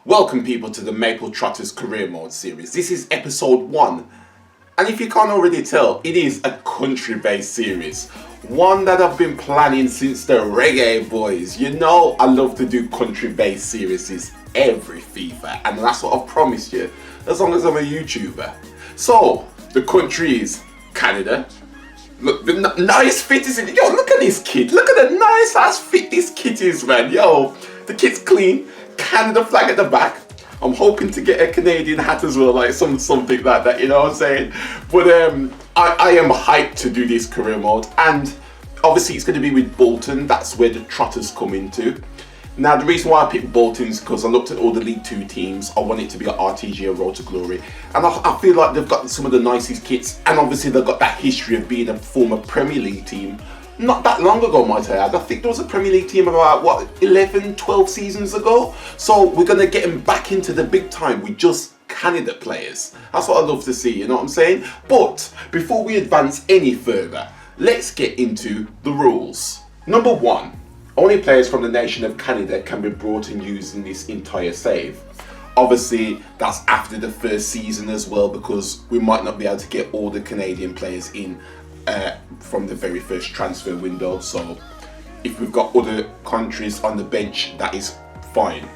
Welcome people to the Maple Trotters career mode series. This is episode 1. And if you can't already tell, it is a country-based series. One that I've been planning since the Reggaeboyz. You know I love to do country-based series every FIFA. And that's what I've promised you, as long as I'm a YouTuber. So, the country is Canada. Look, the nice fit is in it. Yo, look at this kid. Look at the nice ass fit this kid is, man. Yo, the kid's clean. Canada flag at the back. I'm hoping to get a Canadian hat as well, like something like that, you know what I'm saying? But I am hyped to do this career mode, and obviously it's going to be with Bolton. That's where the Trotters come into. Now the reason why I picked Bolton is because I looked at all the League 2 teams. I want it to be an RTG, a Road to Glory, and I feel like they've got some of the nicest kits, and obviously they've got that history of being a former Premier League team. Not that long ago, might I add. I think there was a Premier League team about, what, 11, 12 seasons ago? So we're going to get him back into the big time with just Canada players. That's what I love to see, you know what I'm saying? But before we advance any further, let's get into the rules. Number 1, only players from the nation of Canada can be brought and used in this entire save. Obviously, that's after the first season as well, because we might not be able to get all the Canadian players in from the very first transfer window. So if we've got other countries on the bench, that is fine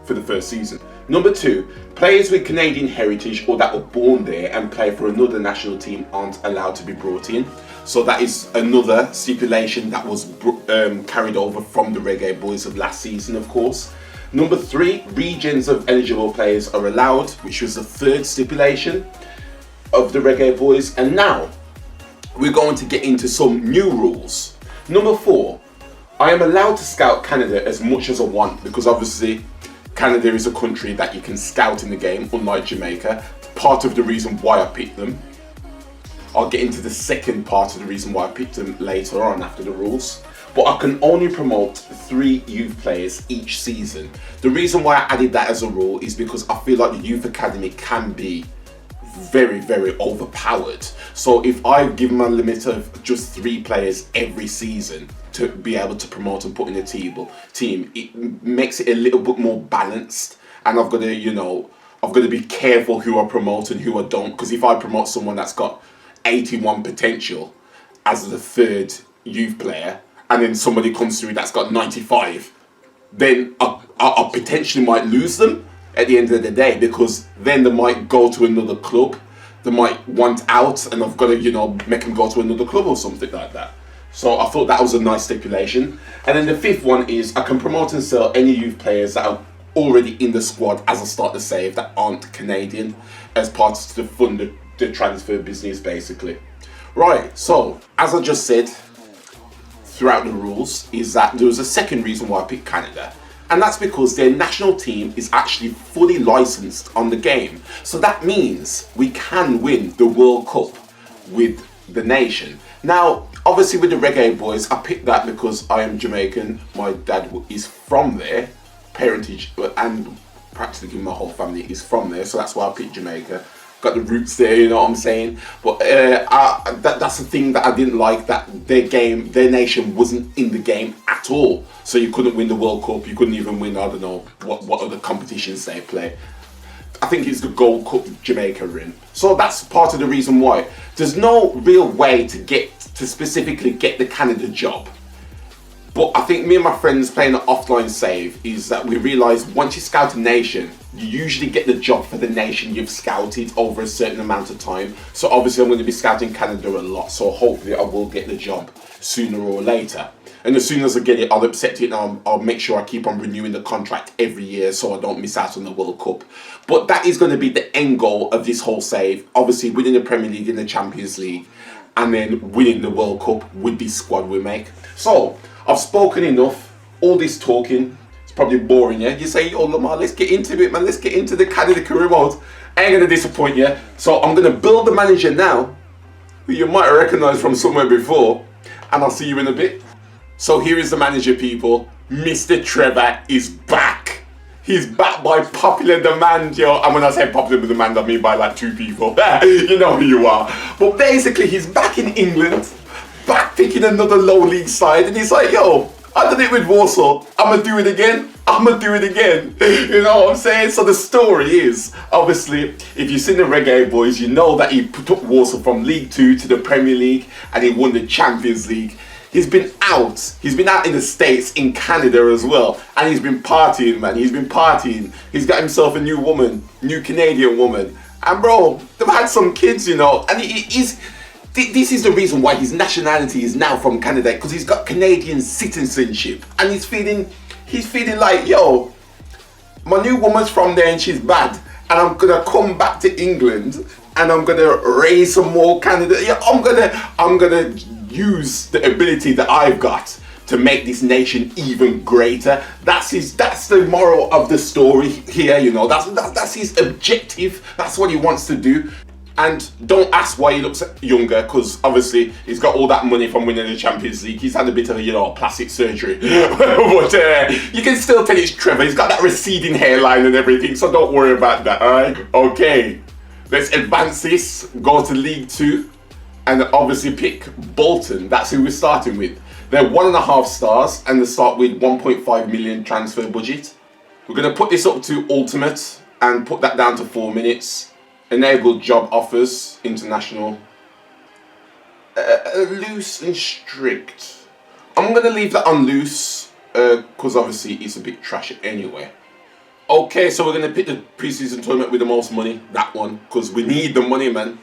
for the first season. Number 2, players with Canadian heritage or that were born there and play for another national team aren't allowed to be brought in. So that is another stipulation that was carried over from the Reggaeboyz of last season, of course. Number 3, regions of eligible players are allowed, which was the third stipulation of the Reggaeboyz. And now we're going to get into some new rules. Number 4, I am allowed to scout Canada as much as I want, because obviously Canada is a country that you can scout in the game, unlike Jamaica. Part of the reason why I picked them. I'll get into the second part of the reason why I picked them later on after the rules. But I can only promote 3 youth players each season. The reason why I added that as a rule is because I feel like the youth academy can be very, very overpowered. So if I give them a limit of just 3 players every season to be able to promote and put in a team, it makes it a little bit more balanced. And I've got to, you know, I've got to be careful who I promote and who I don't, because if I promote someone that's got 81 potential as the 3rd youth player, and then somebody comes through that's got 95, then I potentially might lose them at the end of the day, because then they might go to another club, they might want out, and I've got to, you know, make them go to another club or something like that. So I thought that was a nice stipulation. And then the 5th one is I can promote and sell any youth players that are already in the squad as I start the save that aren't Canadian, as part to fund the transfer business, basically. Right, so as I just said throughout the rules, is that there was a second reason why I picked Canada. And that's because their national team is actually fully licensed on the game. So that means we can win the World Cup with the nation. Now, obviously with the Reggaeboyz, I picked that because I am Jamaican. My dad is from there, parentage, and practically my whole family is from there. So that's why I picked Jamaica. Got the roots there, you know what I'm saying? But that's the thing that I didn't like, that their nation wasn't in the game at all. So you couldn't win the World Cup, you couldn't even win, I don't know, what other competitions they play. I think it's the Gold Cup Jamaica are in. So that's part of the reason why. There's no real way to specifically get the Canada job. But I think me and my friends playing an offline save is that we realise once you scout a nation, you usually get the job for the nation you've scouted over a certain amount of time. So obviously I'm going to be scouting Canada a lot, so hopefully I will get the job sooner or later. And as soon as I get it, I'll accept it, and I'll make sure I keep on renewing the contract every year so I don't miss out on the World Cup. But that is going to be the end goal of this whole save. Obviously winning the Premier League and the Champions League, and then winning the World Cup with this squad we make. So I've spoken enough. All this talking, it's probably boring, yeah? You say, oh, Lamar, let's get into it, man. Let's get into the Canada career mode. I ain't going to disappoint you. So I'm going to build the manager now, who you might recognise from somewhere before, and I'll see you in a bit. So here is the manager, people. Mr. Trevor is back. He's back by popular demand, yo. And when I say popular demand, I mean by like 2 people. You know who you are. But basically, he's back in England, back picking another low league side, and he's like, yo, I did it with Warsaw. I'm gonna do it again. I I'm gonna do it again. You know what I'm saying? So the story is, obviously, if you've seen the Reggaeboyz, you know that he took Warsaw from League 2 to the Premier League and he won the Champions League. He's been out in the States, in Canada as well, and he's been partying, man. He's been partying. He's got himself a new woman, new Canadian woman. And bro, they've had some kids, you know, and this is the reason why his nationality is now from Canada, because he's got Canadian citizenship, and he's feeling like, yo, my new woman's from there and she's bad, and I'm gonna come back to England and I'm gonna raise some more Canada. Yeah, I'm gonna use the ability that I've got to make this nation even greater. That's the moral of the story here, you know. That's his objective. That's what he wants to do. And don't ask why he looks younger, because obviously he's got all that money from winning the Champions League. He's had a bit of, you know, plastic surgery. But you can still tell it's Trevor. He's got that receding hairline and everything, so don't worry about that, alright? Okay, let's advance this, go to League 2, and obviously pick Bolton. That's who we're starting with. They're 1.5 stars, and they start with 1.5 million transfer budget. We're going to put this up to Ultimate, and put that down to 4 minutes. Enable job offers, international, loose and strict. I'm going to leave that on loose, because obviously it's a bit trashy anyway. Okay, so we're going to pick the preseason tournament with the most money, that one, because we need the money, man.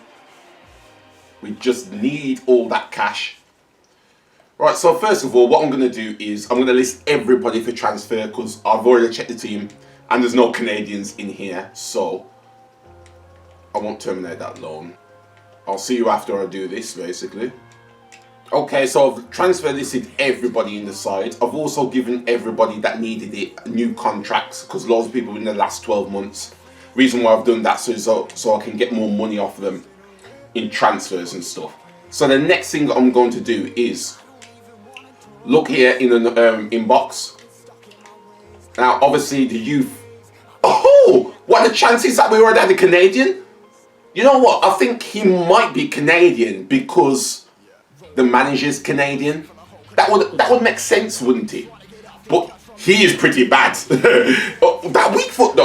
We just need all that cash. Right, so first of all, what I'm going to do is I'm going to list everybody for transfer, because I've already checked the team and there's no Canadians in here, so I won't terminate that loan. I'll see you after I do this, basically. Okay, so I've transfer listed everybody in the side. I've also given everybody that needed it new contracts, because loads of people in the last 12 months. Reason why I've done that so I can get more money off them in transfers and stuff. So the next thing I'm going to do is look here in the inbox. Now, obviously, the youth. Oh, what are the chances that we already had a Canadian? You know what? I think he might be Canadian because the manager's Canadian. That would make sense, wouldn't it? But he is pretty bad. That weak foot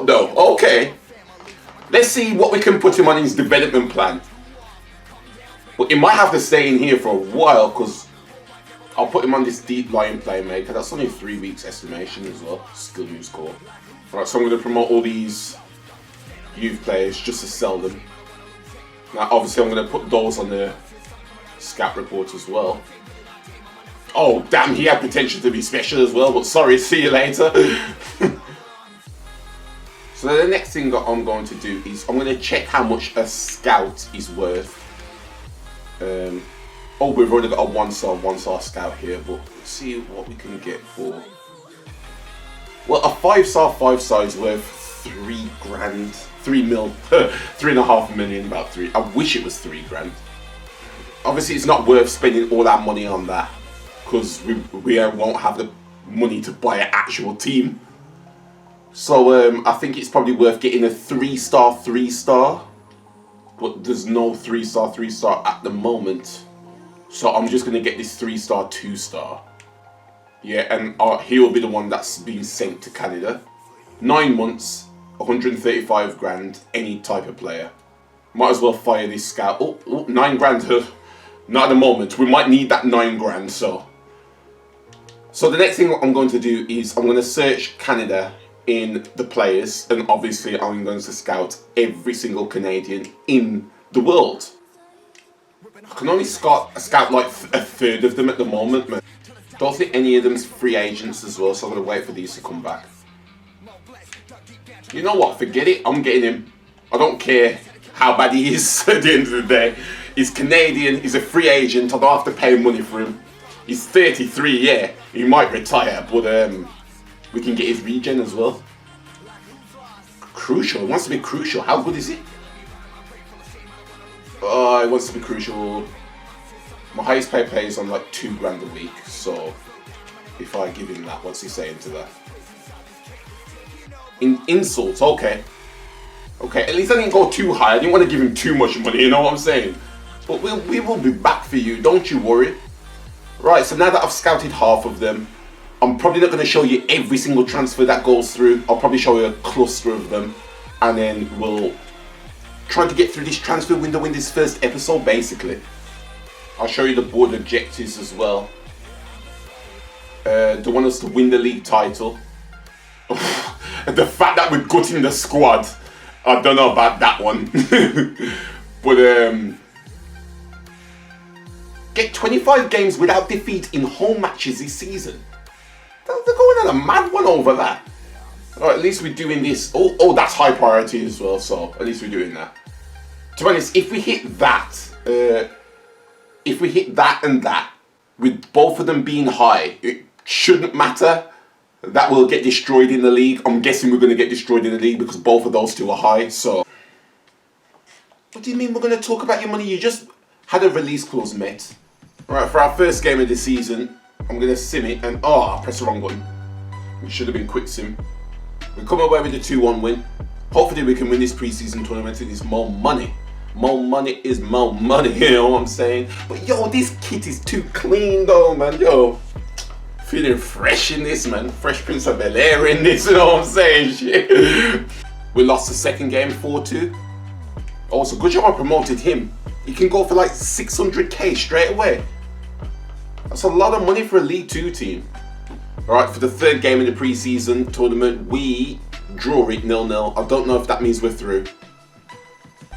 though. Okay. Let's see what we can put him on his development plan. But he might have to stay in here for a while, because I'll put him on this deep line playmaker. That's only 3 weeks estimation as well. Skill use score. Alright, so I'm going to promote all these youth players just to sell them. Now obviously I'm going to put those on the scout report as well. Oh damn, he had potential to be special as well, but sorry, see you later. So the next thing that I'm going to do is I'm going to check how much a scout is worth. Oh, we've already got a one star scout here, but let's see what we can get for. Well, a 5-star is worth 3 grand, 3 mil, 3.5 million, about 3. I wish it was 3 grand. Obviously, it's not worth spending all that money on that, because we won't have the money to buy an actual team. So I think it's probably worth getting a 3-star, but there's no 3-star at the moment. So I'm just gonna get this 3-star, 2-star. Yeah, and he will be the one that's being sent to Canada. 9 months, 135 grand, any type of player. Might as well fire this scout. Oh, 9 grand. Not at the moment. We might need that 9 grand. So the next thing I'm going to do is I'm going to search Canada in the players, and obviously I'm going to scout every single Canadian in the world. I can only scout like a third of them at the moment, man. Don't think any of them's free agents as well, so I'm going to wait for these to come back. You know what, forget it, I'm getting him. I don't care how bad he is at the end of the day. He's Canadian, he's a free agent, I don't have to pay money for him. He's 33, yeah, he might retire, but we can get his regen as well. Crucial, he wants to be crucial, how good is he? Oh, he wants to be crucial. My highest paid player is on like 2 grand a week, so if I give him that, what's he saying to that? Insults, okay. Okay, at least I didn't go too high. I didn't want to give him too much money, you know what I'm saying? But we will be back for you, don't you worry. Right, so now that I've scouted half of them, I'm probably not going to show you every single transfer that goes through. I'll probably show you a cluster of them, and then we'll try to get through this transfer window in this first episode, basically. I'll show you the board objectives as well. They want us to win the league title. The fact that we're gutting the squad, I don't know about that one. But get 25 games without defeat in home matches this season. They're going on a mad one over that. Alright, at least we're doing this. Oh, that's high priority as well, so at least we're doing that. To be honest, if we hit that, and that, with both of them being high, it shouldn't matter. That will get destroyed in the league. I'm guessing we're going to get destroyed in the league because both of those two are high, so. What do you mean we're going to talk about your money? You just had a release clause met. Alright, for our first game of the season, I'm going to sim it and, I pressed the wrong button. It should have been quick sim. We come away with a 2-1 win. Hopefully we can win this pre-season tournament. It is more money. More money is more money, you know what I'm saying? But yo, this kit is too clean though, man. Yo, feeling fresh in this, man. Fresh Prince of Bel-Air in this, you know what I'm saying? Shit. We lost the second game 4-2. Also, good job I promoted him. He can go for like 600k straight away. That's a lot of money for a League 2 team. Alright, for the third game in the pre-season tournament, we draw it 0-0. I don't know if that means we're through.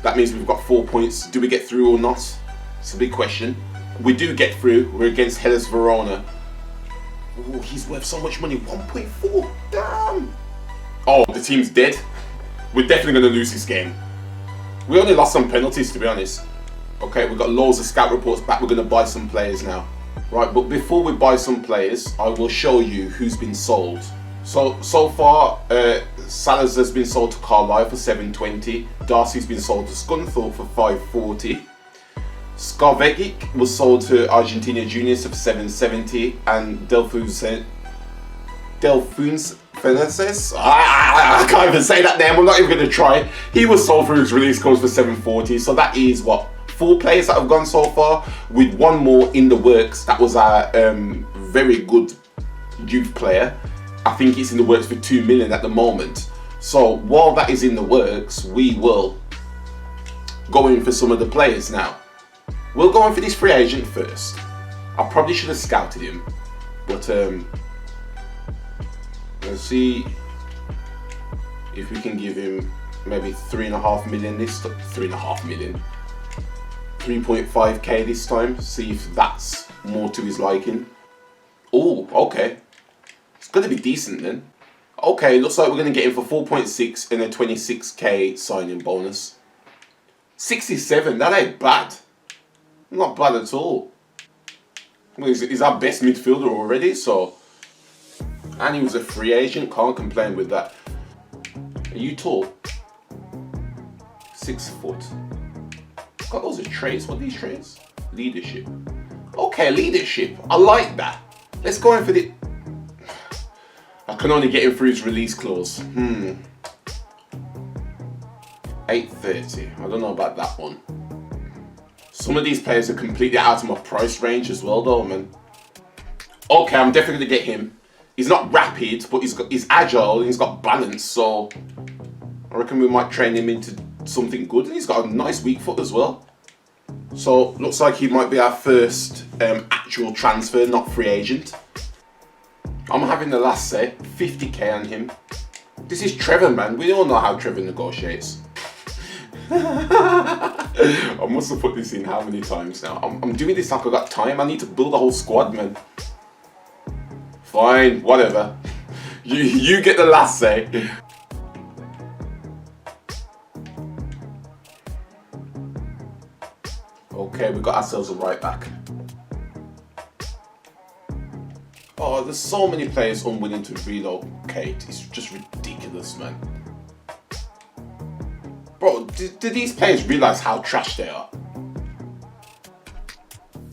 That means we've got 4 points. Do we get through or not? It's a big question. We do get through. We're against Hellas Verona. Oh, he's worth so much money. 1.4. Damn. Oh, the team's dead. We're definitely going to lose this game. We only lost some penalties, to be honest. Okay, we've got loads of scout reports back. We're going to buy some players now. Right, but before we buy some players, I will show you who's been sold. So far, Salazar's been sold to Carlisle for 720. Darcy's been sold to Scunthorpe for 540. Skarvegic was sold to Argentina Juniors for 770. And Delfunes Fences, I can't even say that name, I'm not even going to try. He was sold for his release codes for 740. So that is what? 4 players that have gone so far, with one more in the works. That was our very good youth player. I think it's in the works for 2 million at the moment. So while that is in the works, we will go in for some of the players now. We'll go in for this free agent first. I probably should have scouted him, but let's see if we can give him maybe 3.5 million this time. 3.5 million. 3.5k this time. See if that's more to his liking. Oh, okay. It's going to be decent then. Okay, looks like we're going to get him for 4.6 and a 26k signing bonus. 67, that ain't bad. Not bad at all. Well, he's our best midfielder already, so. And he was a free agent, can't complain with that. Are you tall? 6 foot. God, those are traits. What are these traits? Leadership. Okay, leadership. I like that. Let's go in for the. I can only get him through his release clause. 830. I don't know about that one. Some of these players are completely out of my price range as well, though, man. Okay, I'm definitely gonna get him. He's not rapid, but he's agile and he's got balance. So I reckon we might train him into something good, and he's got a nice weak foot as well. So looks like he might be our first actual transfer, not free agent. I'm having the last say. 50k on him. This is Trevor, man. We all know how Trevor negotiates. I must have put this in how many times now? I'm doing this like I got time. I need to build a whole squad, man. Fine, whatever. You get the last say. Okay, we got ourselves a right back. Oh, there's so many players unwilling to relocate. It's just ridiculous, man. Bro, do these players realise how trash they are?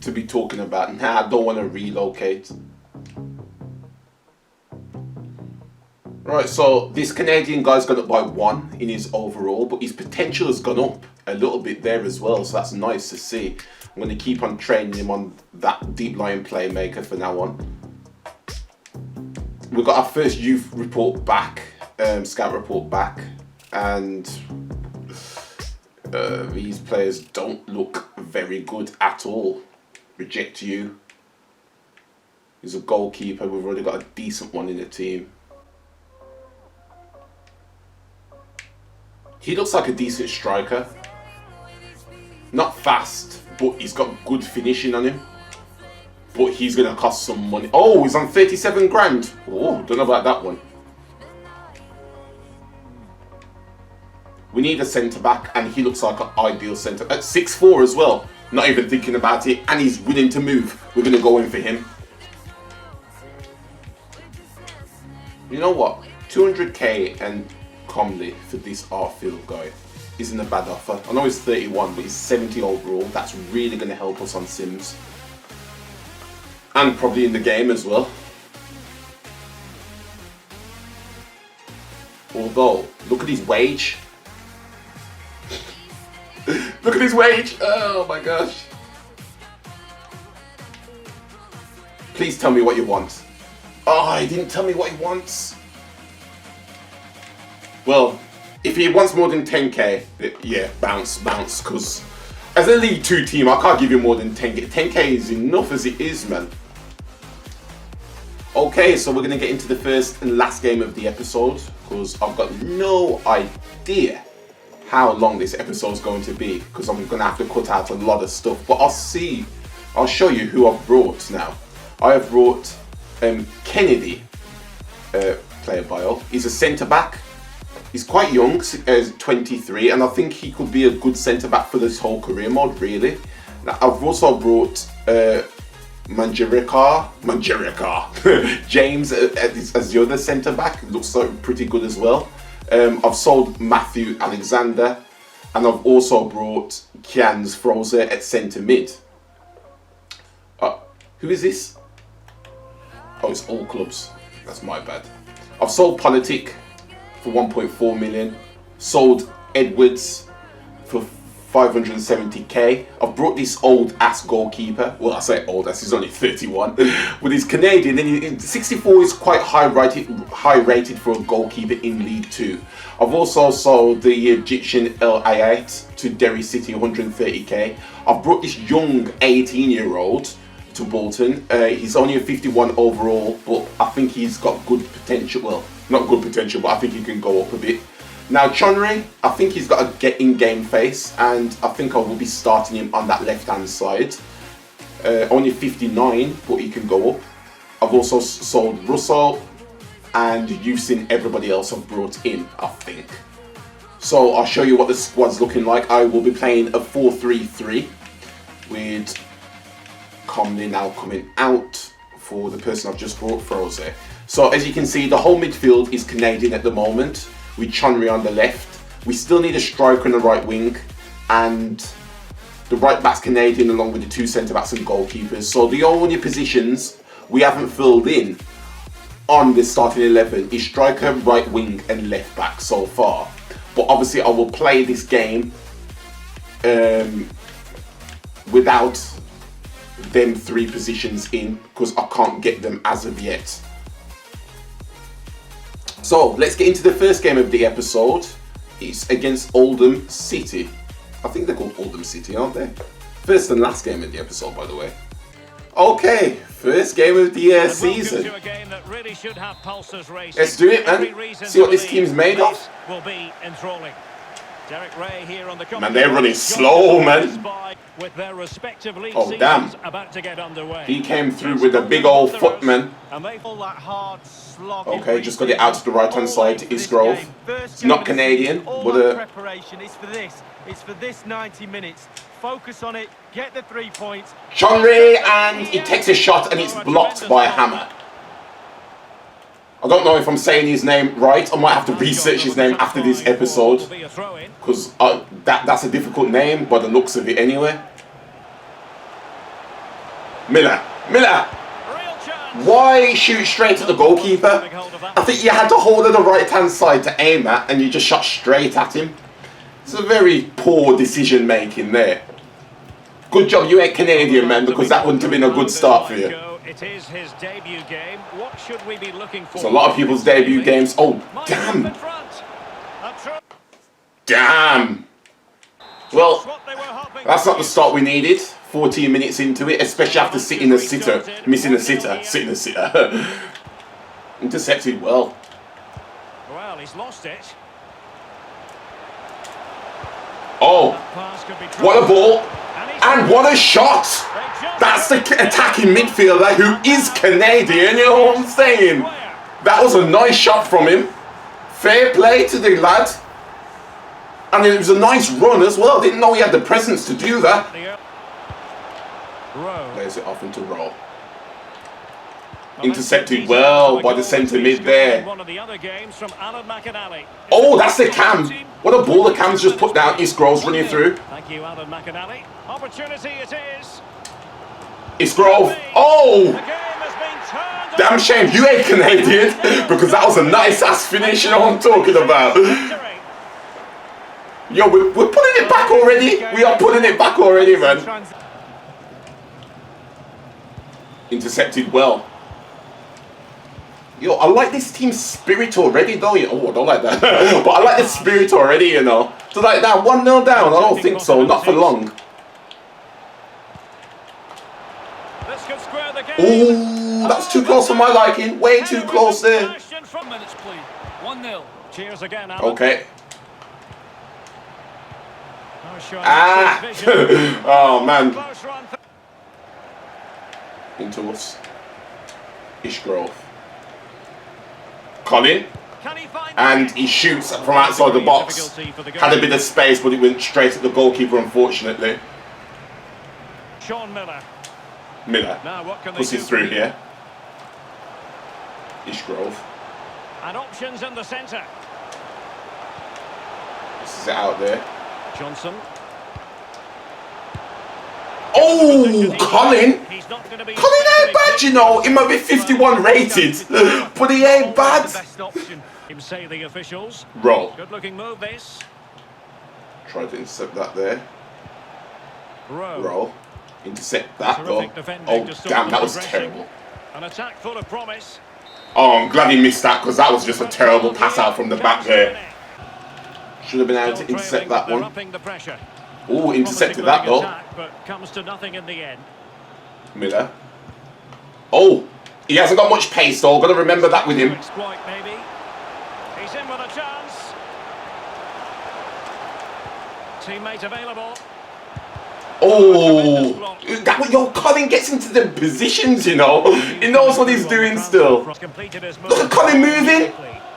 To be talking about, nah, I don't want to relocate. Right, so this Canadian guy's gone up by 1 in his overall, but his potential has gone up a little bit there as well, so that's nice to see. I'm going to keep on training him on that deep line playmaker for now on. we got our first youth report back, scout report back, and these players don't look very good at all. Reject you. He's a goalkeeper. We've already got a decent one in the team. He looks like a decent striker. Not fast, but he's got good finishing on him. But he's going to cost some money. Oh, he's on 37 grand. Oh, don't know about that one. We need a centre-back, and he looks like an ideal centre. At 6'4" as well. Not even thinking about it. And he's willing to move. We're going to go in for him. You know what? 200k and Comley for this Arfield guy isn't a bad offer. I know he's 31, but he's 70 overall. That's really going to help us on Sims. And probably in the game as well. Although, look at his wage. Look at his wage. Oh my gosh. Please tell me what you want. Oh, he didn't tell me what he wants. Well, if he wants more than 10k, yeah, bounce, because as a League 2 team, I can't give you more than 10k. 10k is enough as it is, man. Okay, so we're going to get into the first and last game of the episode, because I've got no idea how long this episode is going to be, because I'm going to have to cut out a lot of stuff. But I'll show you who I've brought now. I have brought Kennedy, player bio. He's a centre-back. He's quite young, 23, and I think he could be a good centre-back for this whole career mode, really. Now, I've also brought Manjerica, James as the other centre-back. Looks like pretty good as well. I've sold Matthew Alexander, and I've also brought Kian's Frozer at centre-mid. Who is this? Oh, it's all clubs. That's my bad. I've sold Politic for 1.4 million. Sold Edwards for 570k. I've brought this old ass goalkeeper. Well, I say old ass, he's only 31. But he's Canadian, and 64 is quite high rated for a goalkeeper in League 2. I've also sold the Egyptian El Ayat to Derry City, 130k. I've brought this young 18-year-old to Bolton. He's only a 51 overall, but I think he's got good potential. Well, not good potential, but I think he can go up a bit. Now, Chonri, I think he's got a in-game face, and I think I will be starting him on that left-hand side. Only 59, but he can go up. I've also sold Russell, and you've seen everybody else I've brought in, I think. So I'll show you what the squad's looking like. I will be playing a 4-3-3 with Comley now coming out for the person I've just brought, Froze. So as you can see, the whole midfield is Canadian at the moment, with Chonri on the left. We still need a striker and a right wing, and the right back's Canadian along with the two centre backs and goalkeepers. So the only positions we haven't filled in on the starting 11 is striker, right wing and left back so far. But obviously I will play this game without them three positions in, because I can't get them as of yet. So let's get into the first game of the episode. It's against Oldham City. I think they're called Oldham City, aren't they? First and last game of the episode, by the way. Okay, first game of the season. Really let's do it, man. See what this team's made of. Will be enthralling. Derek Ray here on the man, they're running slow, man. Oh, damn. He came through with a big old foot, man. Okay, just got it out to the right-hand side to Isgrove. It's not Canadian, but preparation is for this. It's for this 90 minutes. Focus on it, get the 3 points. Chonri, and he takes a shot and it's blocked by a hammer. I don't know if I'm saying his name right. I might have to research his name after this episode, because that's a difficult name by the looks of it anyway. Miller. Why shoot straight at the goalkeeper? I think you had to hold at the right hand side to aim at, and you just shot straight at him. It's a very poor decision making there. Good job you ain't Canadian, man, because that wouldn't have been a good start for you. It is his debut game. What should we be looking for? It's a lot of people's debut games. Oh, damn. Damn. Well, that's not the start we needed. 14 minutes into it, especially after sitting a sitter. Missing a sitter. Sitting a sitter. Intercepted well. Well, he's lost it. Oh, what a ball. And what a shot. That's the attacking midfielder who is Canadian, you know what I'm saying? That was a nice shot from him. Fair play to the lad. And it was a nice run as well. Didn't know he had the presence to do that. Plays it off into Rowe. Intercepted well by the centre mid there. Oh, that's the Cam. What a ball the Cam's just put down. Isgrove's running through. Thank you, Alan McAnally. Opportunity it is. Isgrove. Oh! Damn shame you ain't Canadian, because that was a nice ass finish, you know what I'm talking about. Yo, we're putting it back already. We are putting it back already, man. Intercepted well. Yo, I like this team's spirit already, though. Oh, I don't like that. But I like the spirit already, you know. So like that, 1-0 down, I don't think so. Not for long. Ooh, that's too close for my liking. Way too close there. 1-0. Cheers again, Alan. Okay. Ah! Oh, man. Into us. Ishgrove. Colin. And he shoots from outside the box. Had a bit of space, but it went straight at the goalkeeper, unfortunately. Sean Miller. Miller pushes through here. Ishgrove. And options in the centre. This is it out there. Johnson. Oh, Colin! Colin ain't bad, you know. He might be 51 rated, but he ain't bad. Say the officials. Roll. Good looking move this. Try to intercept that there. Roll. Intercept that though. Oh damn, that was terrible. An attack full of promise. Oh, I'm glad he missed that, because that was just a terrible pass out from the back there. Should have been able to intercept that one. Oh, intercepted that though. But comes to nothing in the end. Miller. Oh, he hasn't got much pace though. Got to remember that with him. Maybe. He's in with a chance. Teammate available. Oh, that yo, Colin gets into the positions, you know. He knows what he's doing still. Look at Colin moving.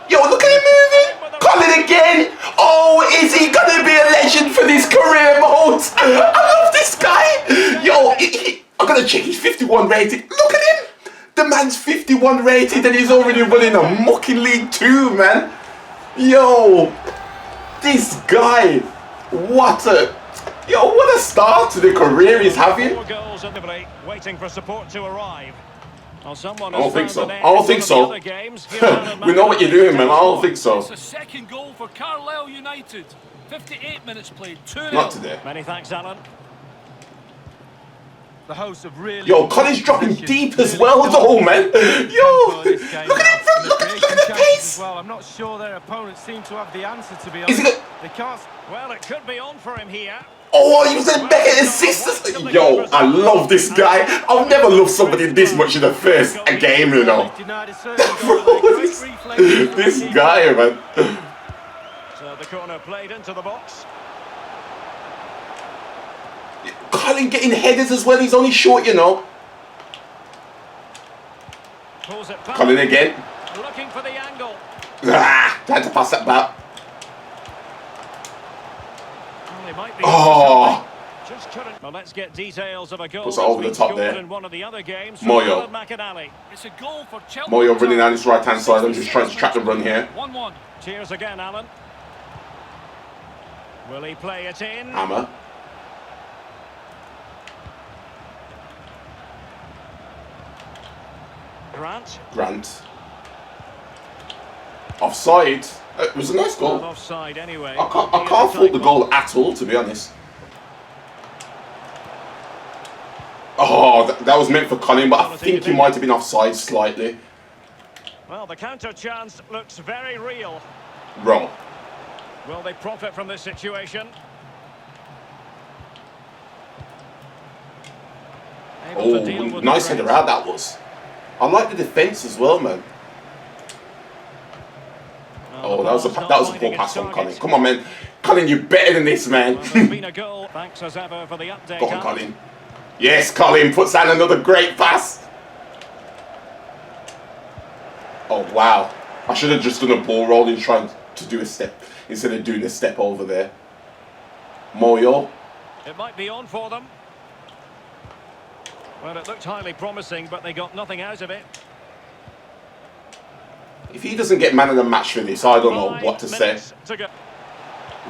Yo, look at him moving. Colin again. Oh, is he gonna be a legend for this career mode? I love this guy. Yo, I'm gonna check. He's 51 rated. Look at him. The man's 51 rated and he's already running a mucking League 2, man. Yo, this guy. What a start to the career he's having. Waiting for support to arrive. I don't think so. I don't think so. We know what you're doing, man. I don't think so. It's a second goal for Carlisle United. 58 minutes played. 2-0. Not today. Many thanks, Alan. The hosts have really. Yo, Colin's dropping deep as well, though, man. Yo, look at him, look at the pace. Well, I'm not sure their opponents seem to have the answer, to be honest. They can't. Well, it could be on for him here. Oh, he was a better assist. Yo, I love this guy. I've never loved somebody this much in the first game, you know. Bro, this guy, man. So the corner played into the box. Colin getting headers as well. He's only short, you know. Colin again. Looking for the angle. Had to pass that back. Oh. Just couldn't. Well, let's get details of a goal. Puts it over the top there. In one of the other games. Moyo. It's a goal for Chelsea. Moyo running down his right hand side. I'm just trying to track the run here. 1-1. Cheers again, Alan. Will he play it in? Hammer. Grant. Offside. It was a nice goal. Offside anyway. I can't fault the goal at all, to be honest. Oh, that was meant for Colin, but I think he might have been offside slightly. Well, the counter chance looks very real. Wrong. Will they profit from this situation? Able to deal Oh, with nice the header press. out that was. I like the defence as well, man. Oh, that was a poor pass from Colin. Come on, man. Colin, you're better than this, man. Well, there's been a goal. Thanks as ever for the update. Go on, Colin. Yes, Colin puts down another great pass. Oh, wow. I should have just done a ball roll and tried to do a step instead of doing a step over there. Moyo. It might be on for them. Well, it looked highly promising, but they got nothing out of it. If he doesn't get man of the match for this, I don't know what to say. 5 minutes to go.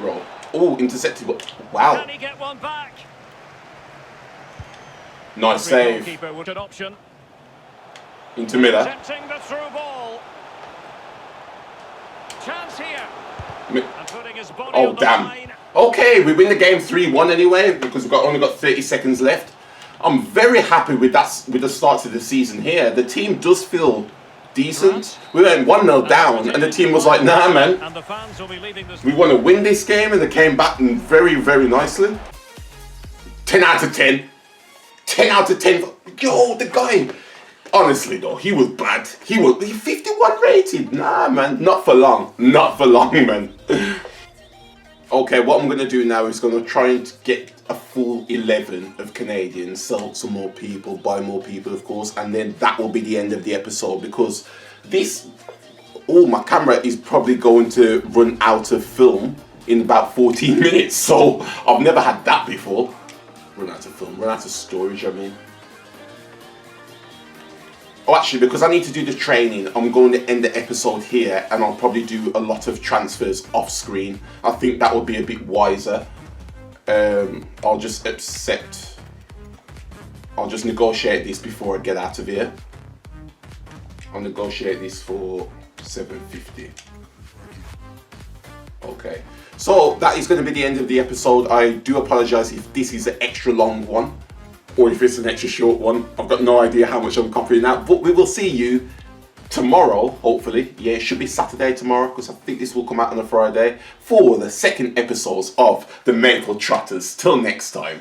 Roll. Oh, intercepted. Wow. Can he get one back? Nice Every save. goalkeeper with an option. Into Miller. Attempting the through ball. Chance here. And putting his body Oh, on the damn. line. Okay, we win the game 3-1 anyway because we've only got 30 seconds left. I'm very happy with that, with the start of the season here. The team does feel decent. We went 1-0 down and the team was like, nah, man. And the fans will be leaving this. We want to win this game, and they came back very, very nicely. 10 out of 10. 10 out of 10. Yo, the guy. Honestly, though, he was bad. He 51 rated. Nah, man. Not for long. Not for long, man. Okay, what I'm going to do now is going to try and get a full 11 of Canadians, sell some more people, buy more people, of course, and then that will be the end of the episode because this... Oh, my camera is probably going to run out of film in about 14 minutes, so I've never had that before. Run out of film, run out of storage, I mean. Oh, actually, because I need to do the training, I'm going to end the episode here and I'll probably do a lot of transfers off screen. I think that would be a bit wiser. I'll just accept. I'll just negotiate this before I get out of here. I'll negotiate this for 750. Okay, so that is going to be the end of the episode. I do apologize if this is an extra long one or if it's an extra short one. I've got no idea how much I'm copying out, but we will see you tomorrow, hopefully. Yeah, it should be Saturday tomorrow because I think this will come out on a Friday for the second episodes of the Maple Trotters. Till next time.